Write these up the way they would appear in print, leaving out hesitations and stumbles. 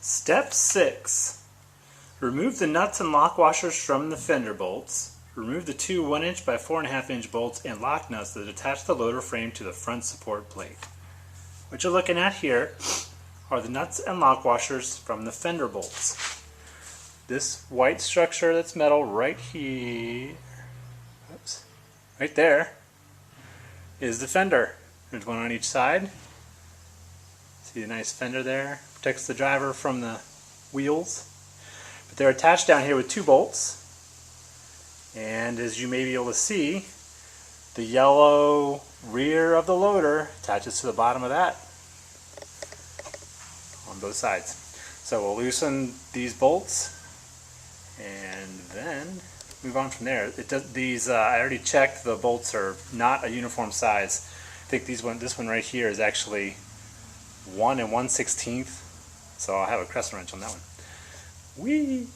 Step 6. Remove the nuts and lock washers from the fender bolts. Remove the two 1" by 4.5" bolts and lock nuts that attach the loader frame to the front support plate. What you're looking at here are the nuts and lock washers from the fender bolts. This white structure that's metal right here, oops, right there, is the fender. There's one on each side. See the nice fender there? Protects the driver from the wheels. But they're attached down here with two bolts. And as you may be able to see, the yellow rear of the loader attaches to the bottom of that on both sides. So we'll loosen these bolts and then move on from there. I already checked, the bolts are not a uniform size. I think this one right here is actually 1 1/16, so I'll have a crescent wrench on that one. Whee!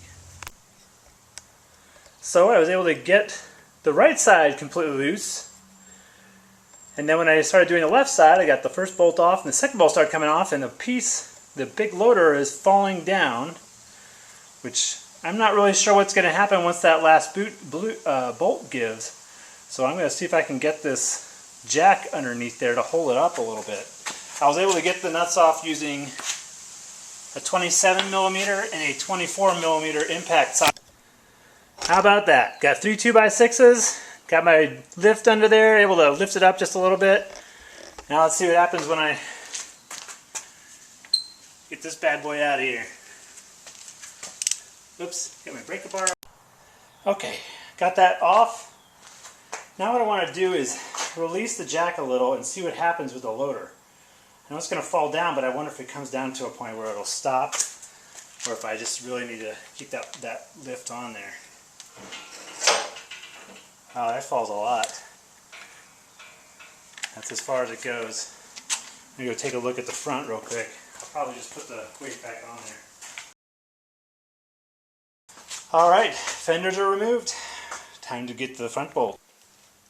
So I was able to get the right side completely loose, and then when I started doing the left side, I got the first bolt off, and the second bolt started coming off, and the big loader is falling down, which I'm not really sure what's going to happen once that last bolt gives. So I'm going to see if I can get this jack underneath there to hold it up a little bit. I was able to get the nuts off using a 27mm and a 24mm impact socket. How about that? Got 3 2x6s, got my lift under there, able to lift it up just a little bit. Now let's see what happens when I get this bad boy out of here. Oops, get my breaker bar. Okay, got that off. Now what I want to do is release the jack a little and see what happens with the loader. I know it's going to fall down, but I wonder if it comes down to a point where it'll stop, or if I just really need to keep that lift on there. Oh, that falls a lot. That's as far as it goes. I'm going to go take a look at the front real quick. I'll probably just put the weight back on there. Alright, fenders are removed. Time to get to the front bolt.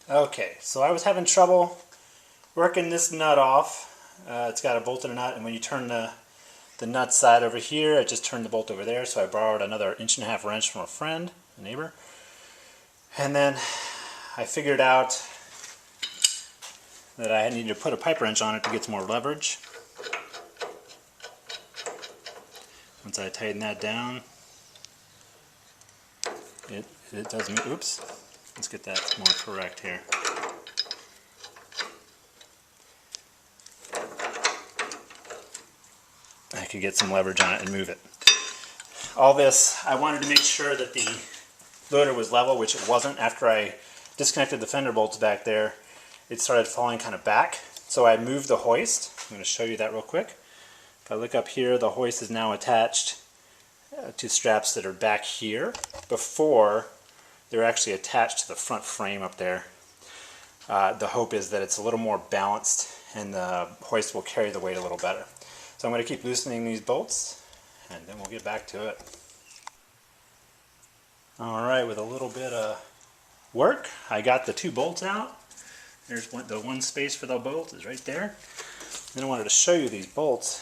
Okay, so I was having trouble working this nut off. It's got a bolt and a nut, and when you turn the nut side over here, I just turned the bolt over there, so I borrowed another 1.5" wrench from a friend, a neighbor. And then I figured out that I needed to put a pipe wrench on it to get some more leverage. Once I tighten that down, it doesn't, oops, let's get that more correct here. I could get some leverage on it and move it. All this, I wanted to make sure that the loader was level, which it wasn't. After I disconnected the fender bolts back there, it started falling kind of back. So I moved the hoist. I'm going to show you that real quick. If I look up here, the hoist is now attached to straps that are back here. Before, they're actually attached to the front frame up there. The hope is that it's a little more balanced and the hoist will carry the weight a little better. So I'm going to keep loosening these bolts and then we'll get back to it. Alright, with a little bit of work, I got the two bolts out. There's the one space for the bolt is right there. Then I wanted to show you these bolts.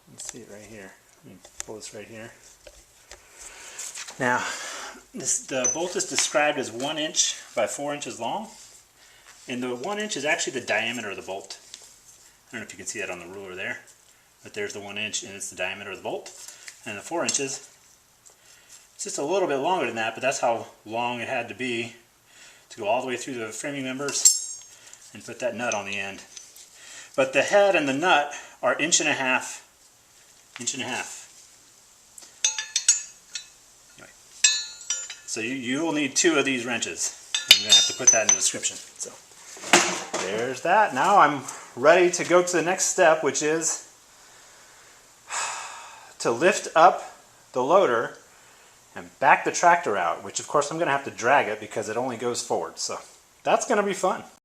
Let's see it right here. Let me pull this right here. Now, the bolt is described as 1" by 4" long, and the 1" is actually the diameter of the bolt. I don't know if you can see that on the ruler there, but there's the 1" and it's the diameter of the bolt. And the 4" it's just a little bit longer than that, but that's how long it had to be to go all the way through the framing members and put that nut on the end. But the head and the nut are 1.5 inches. Anyway, so you will need 2 of these wrenches. I'm going to have to put that in the description. So there's that. Now I'm ready to go to the next step, which is to lift up the loader and back the tractor out, which of course I'm going to have to drag it because it only goes forward. So that's going to be fun.